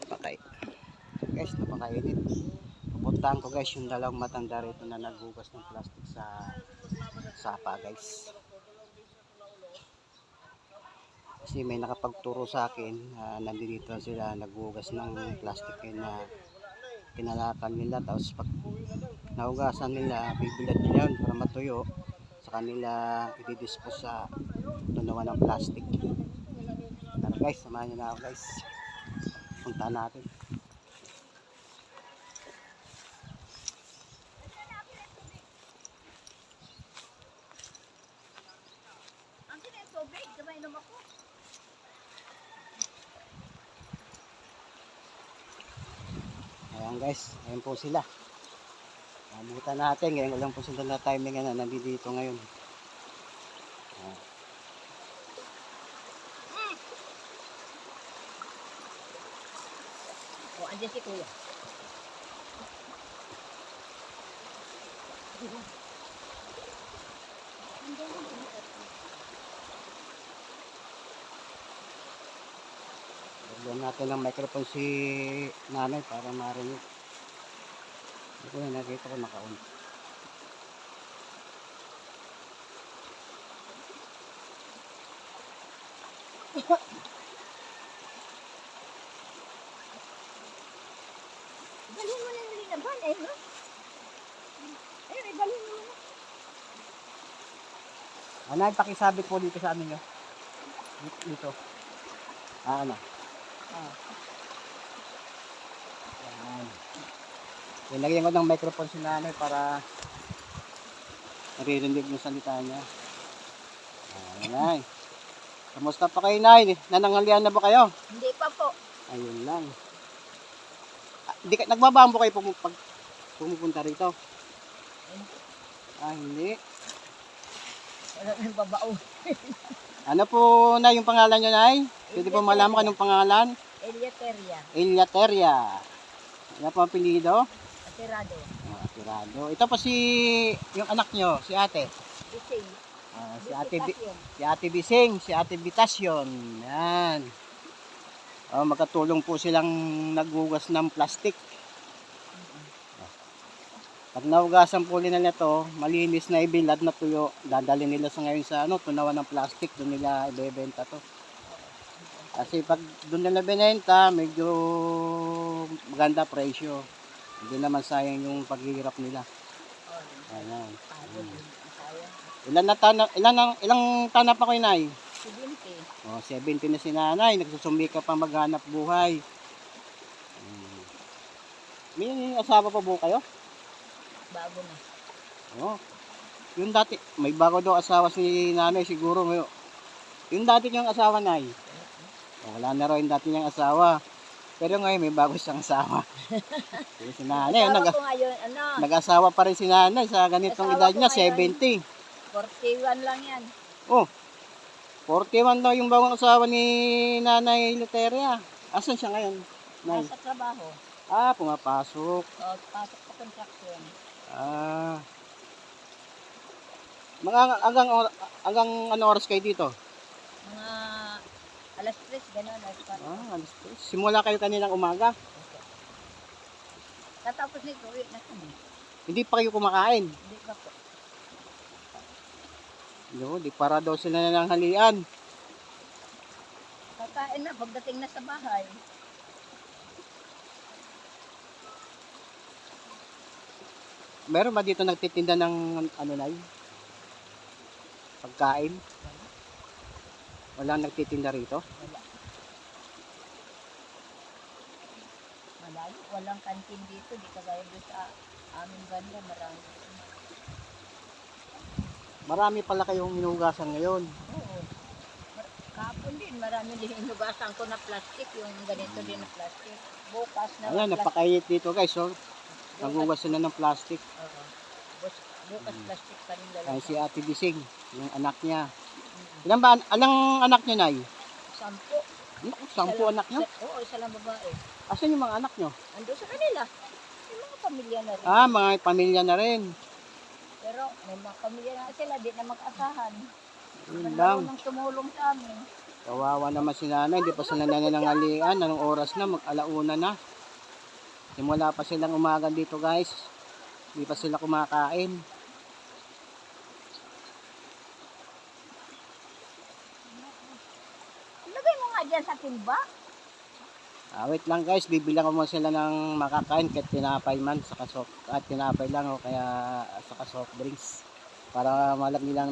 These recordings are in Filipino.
Patay. Guys, napakainit. Pupuntahan ko guys yung dalawang matanda rito na naghugas ng plastic sa sapa guys. Kasi may nakapagturo sa akin, nandito sila naghugas ng plastic na kinalakan nila. Tapos pag nahugasan nila, bibilad nila yun para matuyo. Sa kanila i-dispose sa tunawan ng plastic. Tara guys, samahan nyo na ako guys. Punta natin. Ayan guys, ayan po sila. Nabutan natin, ngayon lang po sila na timing na nandito ngayon. Ayan. O, andyan si Kuya. Bigyan natin ng microphone si nanay para marinig. Hindi ko na nakita ko naka-on. Dalhin mo na yung linaban, eh, no? Eh, dalhin mo na. Nanay, pakisabit po dito sa amin nyo. Dito. Ano? Ayan. Nilagyan ko ng microphone si nanay para naririnig yung salita niya. Ayan, nay. Kamusta pa kayo, nay? Nananghalian na ba kayo? Hindi pa po. Ayun lang. Di ka, nagbabambo kayo pag pumupunta rito? Hindi. Wala nang babao. Ano po na yung pangalan nyo, nay? Pwede po malaman anong pangalan? Eliateria. Eliateria. Ano po ang apelyido? Aterado. Atirado. Ito po yung anak nyo, si ate. Bising. Si ate Bising, si ate Bitasyon. Yan. Magkatulong po silang naghugas ng plastic. Pag nahugasan po nila nito, malinis na ibilad na tuyo, dadalhin nila sa ngayon sa tunawan ng plastic, doon nila ibebenta to. Kasi pag doon nila binenta, medyo maganda presyo. Hindi naman sayang yung paghihirap nila. Ayan. Ilang tanap ako inay? 70. 70 na si nanay, nagsusumika pa maghanap buhay. May asawa pa po kayo? Bago na. Yung dati, may bago daw asawa si nanay siguro ngayon. Yung dati niyang asawa nay. Wala na raw yung dati niyang asawa. Pero ngayon may bago siyang asawa. Si nanay, nag-asawa pa rin si nanay sa ganitong edad niya, 70. 41 lang yan. 41 daw yung bagong asawa ni Nanay Luteria. Asan siya ngayon? Nay? Nasa trabaho. Pumapasok. Pasok sa construction. Hanggang ano oras kayo dito? Mga alas 3, gano'n. Alas 3. Simula kayo kanilang umaga? Tatapos nito, uwi na kami. Hindi pa kayo kumakain? Hindi pa po. Di para daw sila na ng halian. Kakain na pagdating na sa bahay. Meron ba dito nagtitinda ng pagkain? Walang nagtitinda rito? Wala. Malayo. Walang kantin dito. Di kagaya doon sa aming banda. Marami. Marami pala kayong hinugasan ngayon. Oo. Kapon din. Marami din inugasan ko na plastic. Yung ganito din na plastic. Bukas na Ayan, napakayit dito guys. Naghugas sila ng plastic. Oo. Bukas plastic pa rin Ay, dalawa. si Ate Bising, yung anak niya. Ilan ba? Alang anak niya, Nay? 10. 10 anak niyo? Oo, isa lang babae. Asan yung mga anak niyo? Ando sa kanila. May mga pamilya na rin. Mga pamilya na rin. Pero may mga pamilya na sila, di na mag-asahan. Yun lang. Marunong tumulong sa amin. Kawawa naman si nanay, hindi pa sila nananangalian. Anong oras na? Mag-alauna na. Simula pa silang umaga dito guys. Hindi pa sila kumakain. Lagay mo nga dyan sa timba. Wait lang guys, bibilang ko muna sila ng makakain kahit tinapay man, saka at tinapay lang o kaya saka soft drinks. Para malagyan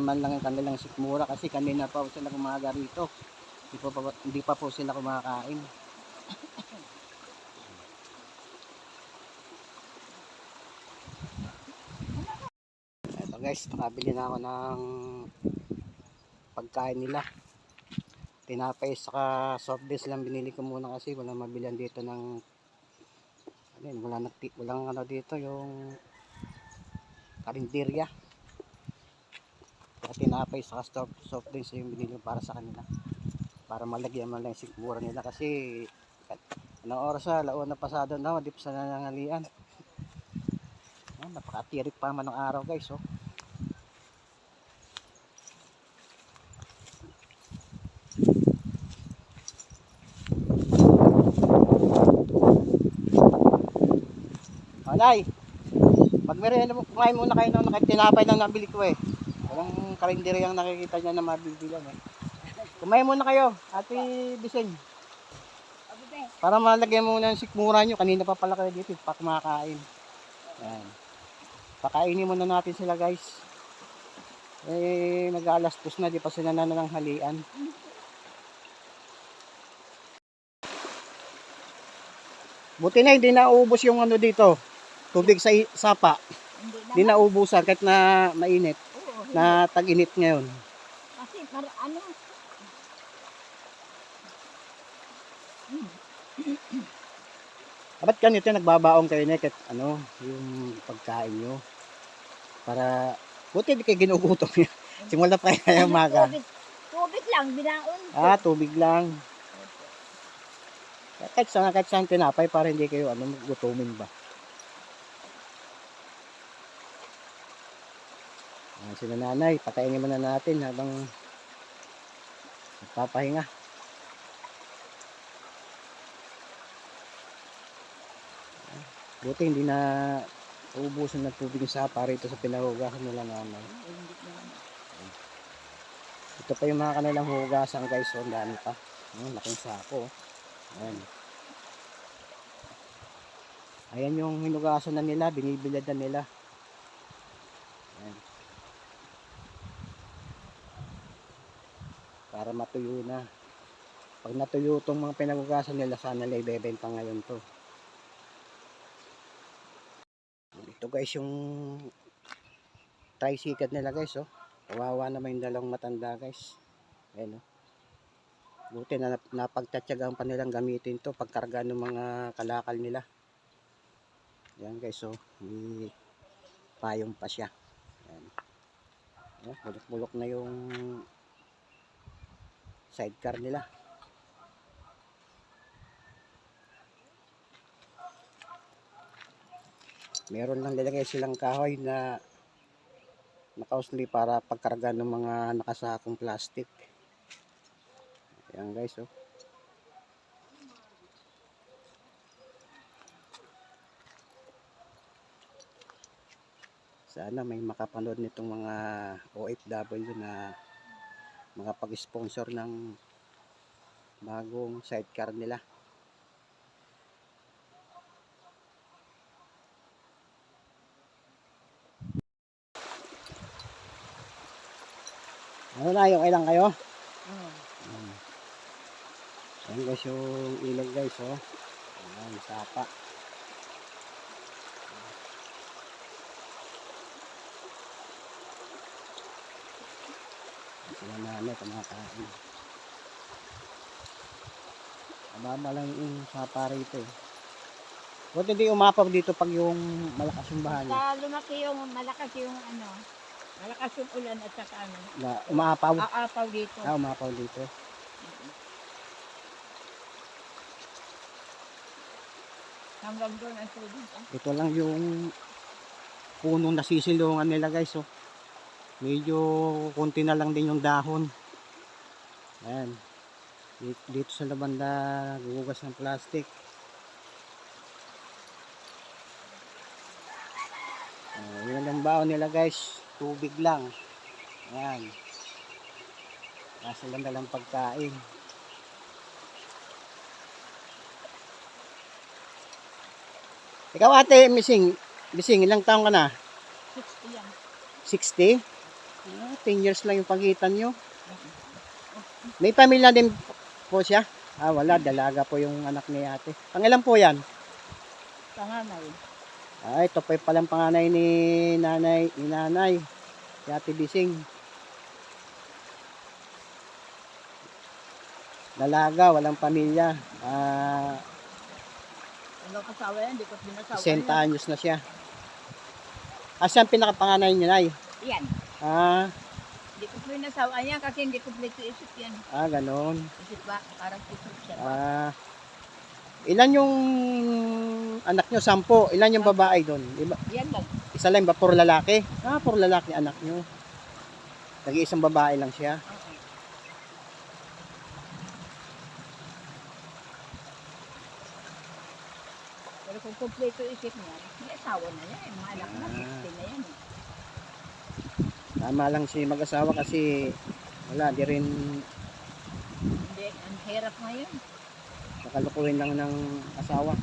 man lang ang kanilang sikmura kasi kanina pa po sila umaga rito. Hindi pa po sila kumakain. Ito guys, nakabili na ako ng pagkain nila. Tinapay saka soft drinks lang binili ko muna kasi walang mabilan dito ng walang ano dito yung karinderya. Kaya tinapay saka soft drinks yung binili ko para sa kanila. Para malagyan man lang yung sikmura nila kasi anong oras na, laon na pasado na, di pa sa nanangalian. Napakatirik pa man ng araw guys. Oh. Alay, pagmerienda mo, kumain muna kayo ng tinapay lang nabili ko eh. Walang karinderya yung nakikita niya na mabibilan eh. Kumain muna kayo, Ate Biseng. Para malagyan muna yung sikmura nyo. Kanina pa pala kayo dito, pa kumakain. Yan. Pakainin muna natin sila guys. Mag-alas 2 na, di pa sila nananghalian. Buti na hindi naubos yung ano dito. Tubig sa sapa. Hindi naubusan kahit na mainit. Oo, Na tag-init ngayon. kasi para ano, Ba't ganito nagbabaong kayo na kahit ano, yung pagkain nyo. Para, buti di kayo ginugutom yun. Simula pa kayo umaga. tubig lang, binaon ko. Tubig lang. Kahit saan tinapay para hindi kayo gutumin ba. Sila nanay, patayin muna natin habang nagpapahinga. Buti hindi na uubusan ng tubig yung sapa rito sa pinahugasan nila nanay. Ito pa yung mga kanilang hugasan guys. So, ang dami pa. Laking sako. Ayan. Ayan yung hinugasan na nila. Binibilad na nila. Ayan. Para matuyo na. Pag natuyo itong mga pinahugasan nila, sana nila ibebenta ngayon to. Ito guys yung tricycle nila guys. Oh. Kawawa naman yung dalawang matanda guys. Ayan oh. Buti na napagtatyagaan pa nilang gamitin to pagkarga ng mga kalakal nila. Ayan guys oh. May payong pa siya. Ayan. Ayan, bulok-bulok na yung sidecar nila. Meron lang nilagay silang kahoy na nakausli para pagkarga ng mga nakasakong plastic. Ayan guys oh. Sana may makapanood nitong mga OFW na makapag-sponsor ng bagong sidecar nila. Ano na, yung ilang kayo? Ayan guys yung ilog guys oh. Ayan, sapa. Sila nanay kumakain. Mababa lang yung sapa rito eh. Buti hindi umapaw dito pag yung malakas yung bahan. Basta lumaki yung malakas yung malakas yung ulan at saka Na umaapaw. aapaw dito. Umapaw dito. Hanggang doon ang tubig. Ito lang yung punong nasisilungan nila guys oh. Medyo konti na lang din yung dahon. Ayan. Dito sa banda, gugugas ng plastic. Yun ang baon nila guys. Tubig lang. Ayan. Nasa lang dalang pagkain. Ikaw ate, Bising, ilang taong ka na? 60 yan. 60? 10 years lang yung pagitan nyo. May pamilya din po siya? Wala. Dalaga po yung anak ni ate. Pangilan po yan? Panganay. Ito pa palang panganay ni nanay. Si ate Bising. Dalaga, walang pamilya. Ano kasawa yan? Di ko pinasawa 60 anyos na siya. Siya ang pinakapanganay niya, nay? Yan. Di ko pinasawa yan kasi hindi kompleto isip yan. Ganon. Isip ba? Parang isip siya. Ilan yung anak nyo? 10. Ilan yung babae doon? Yan lang. Isa lang ba? Puro lalaki? Puro lalaki anak nyo. Nag-iisang babae lang siya. Oo. Pero kung kompleto isip niya, may asawa na yan. Mga anak na, 60 na yan. Tama lang si mag-asawa kasi wala, di rin Hindi, ang hirap ngayon. nakalukuhin lang ng asawa.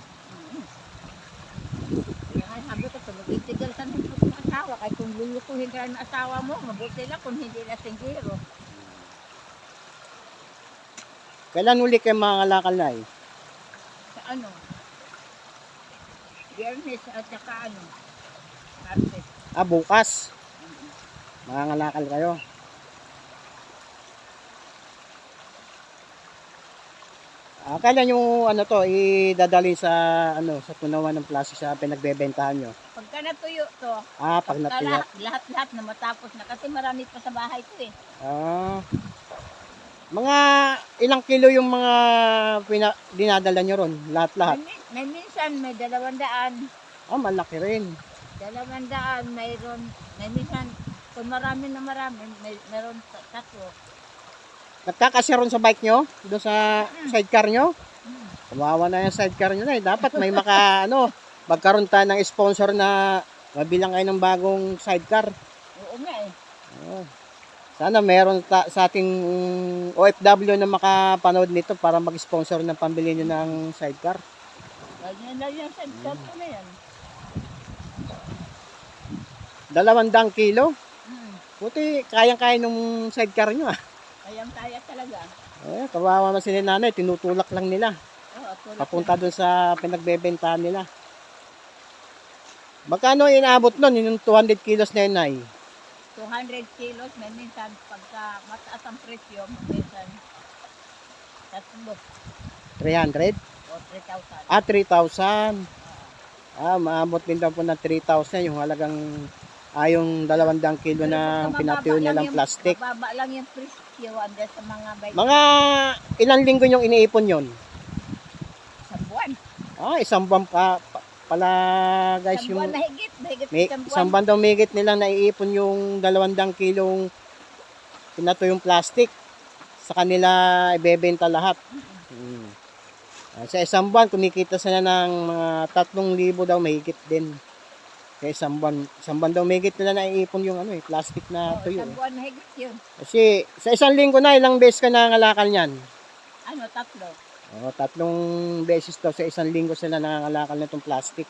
Kaya nga sabi ko, tumagitigal ka ng asawa. Kahit kung lulukuhin ka ng asawa mo, mabuti lang kung hindi na singgiro. Kailan uli kayo mga kalakal na eh? Sa ano? Biyernes at saka ano? Martes. Bukas. Mga kalakal kayo. Kailan yung ano to idadali sa sa tunawan ng plastic sa pinagbebentahan nyo? Pagka natuyo to, Pag natuyat. lahat na matapos na kasi marami pa sa bahay to eh. Mga ilang kilo yung mga dinadala nyo ron? Lahat-lahat? May minsan may 200, Malaki rin. 200, may minsan kung marami, meron 3. Nagkakasya ron sa bike nyo? Doon sa sidecar nyo? Kawawa na yung sidecar nyo na eh. Dapat may magkaroon tayo ng sponsor na mabilang kayo ng bagong sidecar. Oo nga eh. Sana meron sa ating OFW na makapanood nito para mag-sponsor ng pambili nyo ng sidecar. Ganyan lang yung sidecar ko na yan. 200 kilo? Puti, kayang-kaya nung sidecar nyo Kaya talaga. Kawawa na sila nanay, tinutulak lang nila. Papunta doon sa pinagbebentahan nila. Magkano inaabot nun, yung 200 kilos na yun, nay? 200 kilos, may minsan pagka mataas ang presyo, minsan 300? o 3,000. 3,000. Maabot din daw po ng 3,000 yung halagang yung 200 kilo na pinatuyo nilang plastic. Mababa lang yung presyo sa mga bike. Mga ilang linggo yung iniipon yon? Sa buwan. Isang buwan pala guys. Isang buwan na higit Isang buwan daw mahigit nilang naiipon yung 200 kilong pinatuyong plastic. Sa kanila ibebenta lahat. Sa isang buwan kumikita sila ng mga 3,000 daw mahigit din. Kaya isang buwan daw mahigit nila naiipon yung plastic na tuyo. Isang buwan na higit yun. Kasi sa isang linggo na ilang beses ka nangangalakal niyan? 3. 3 beses daw sa isang linggo sila nangangalakal na itong plastic.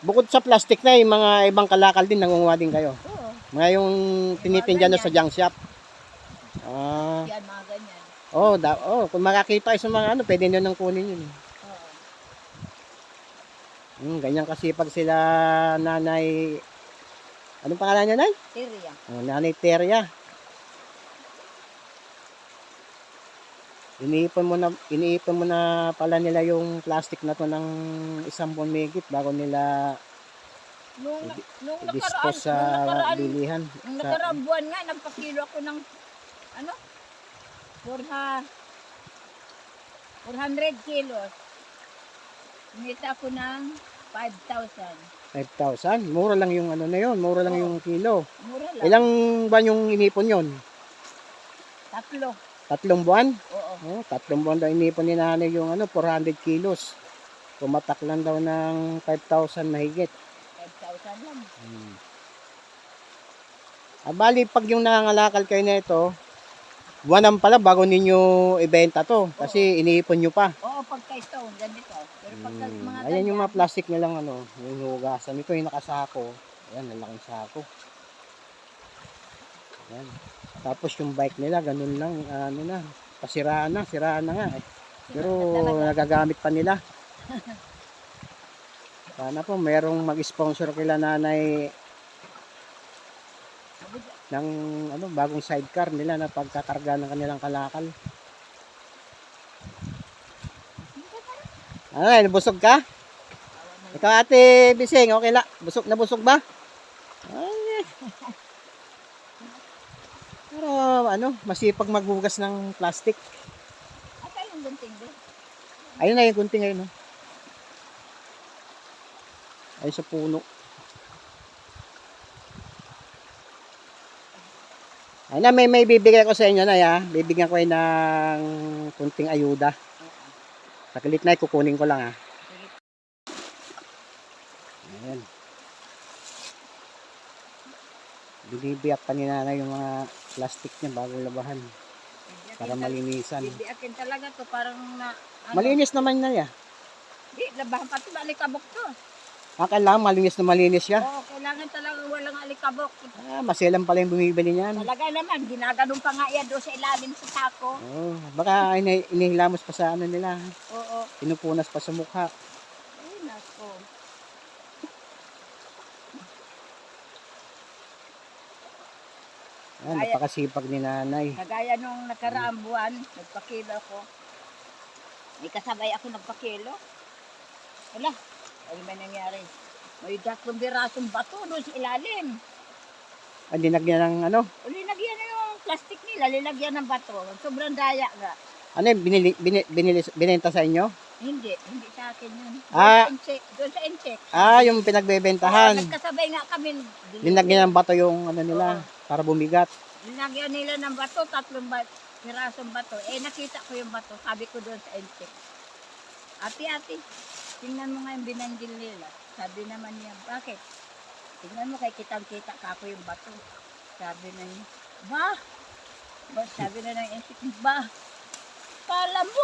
Bukod sa plastic na yung mga ibang kalakal din nangunguha din kayo. Oo. Mga yung tinitinda na sa junk shop. Yan, mga ganyan. Kung makakita kayo sa mga pwede nyo nang kunin yun. Ganyan kasi pag sila nanay, anong pangalan niya, nay? Teria. Nanay Teria. Iniipon mo na pala nila yung plastic na to ng isang buwan mahigit bago nila Nung i-dispose sa bilihan. Nung nakaraang buwan nga, nagpakilo ako ng 400 kilos. Nita ako ng 5,000. 5,000? Mura lang yung na yun. Mura lang yung kilo. Mura lang. Ilang buwan yung inipon yun? Tatlo. 3 buwan? Oo. Oh, 3 buwan daw inipon ni nanay yung 400 kilos. Tumatak lang daw ng 5,000 mahigit. 5,000 lang. Bali, pag yung nangangalakal kayo na ito, buwanan pala bago ninyo ibenta to. Kasi iniipon nyo pa. Oo, pagka-stone, ganito. Pero pagka mga Ayan yung mga ganyan, plastic na lang yung hugasan. Ito yung nakasako. Ayan, lalaking sako. Ayan. Tapos yung bike nila, ganun lang, siraan na nga eh. Pero nagagamit pa nila. Sana po merong mag-sponsor kila nanay ng bagong sidecar nila na pagkakarga ng kanilang kalakal. Ay, nabusog ka? Ikaw ate Bising, okay la? Nabusog ba? Ay. Pero masipag maghugas ng plastic. at yung gunting din. Ayun na yung kunti ngayon. Ay sa puno. Ay na, may bibigay ko sa inyo na ya. Bibigyan ko kayo ng kunting ayuda. Sakilit na, kukunin ko lang Ayan. Binibiyak pa ni nanay yung mga plastic niya bagong labahan. Para malinisan. Bibiakin talaga to, parang na, Malinis naman na ya. Di, labahan pati ba alikabok to? Kailangan malinis siya. Oo, kailangan talaga walang alikabok. Maselan pala yung bumibili niyan. Talaga naman, ginaganon pa nga yan doon sa ilalim sa sako. Baka inihilamos pa sa nila. Oo. Pinupunas pa sa mukha. Ay, nako. Napakasipag ni nanay. Kagaya nung nakaraang buwan, nagpakilo ako. May kasabay ako nagpakilo. Wala, ano ba nangyari? May 3 birasong bato doon sa ilalim. Dinagyan ng Linagyan na yung plastic nila, linagyan ng bato. Sobrang daya nga. binenta sa inyo? Hindi sa akin yun. Doon sa insect. Yung pinagbebentahan. Nagkasabay nga kami. Linagyan ng bato yung nila para bumigat. Linagyan nila ng bato, 3 pirasong bato. Nakita ko yung bato, sabi ko doon sa insect. Ate, tingnan mo nga yung binanggil nila. Sabi naman niya, bakit? Tingnan mo kay kitang-kita ka ako yung bato. Sabi na niya, sabi na ng insect, kala mo,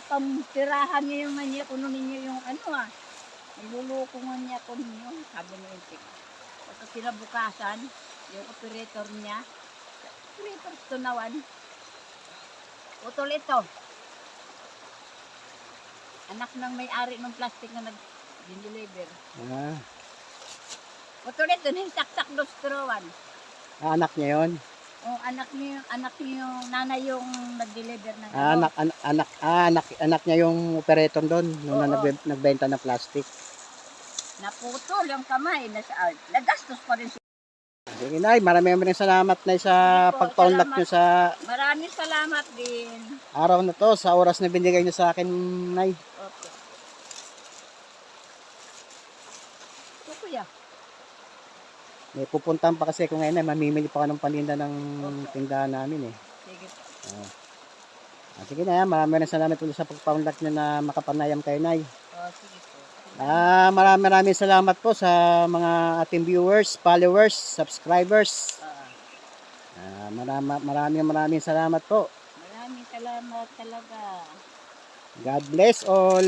pamtirahan niya yung niya, kuno ninyo yung niluloko nga niya ko ninyo, sabi ng insect. At kinabukasan, yung operator niya, tunawan, utol ito. Anak ng may-ari ng plastic na nag-deliver. Utol ito, saksak dos tunawan. Anak niya yon. O anak niya yung nanay yung nag-deliver ng Anak niya yung operator doon nung nagbenta ng plastic. Naputol yung kamay na sa nagastos pa rin. Sige nay, maraming salamat na sa pagpaunlak niyo sa Maraming salamat din. araw na to, sa oras na binigay niyo sa akin, nay. Okay. So, kuya. May pupuntahan pa kasi ako ngayon ay mamimili pa ako ng paninda ng tindahan namin Sige po. Sige na, maraming salamat ulit sa pagpaunlak niyo na makapanayam kayo, nay. Sige po. Maraming salamat po sa mga ating viewers, followers, subscribers. Maraming salamat po. Maraming salamat talaga. God bless all.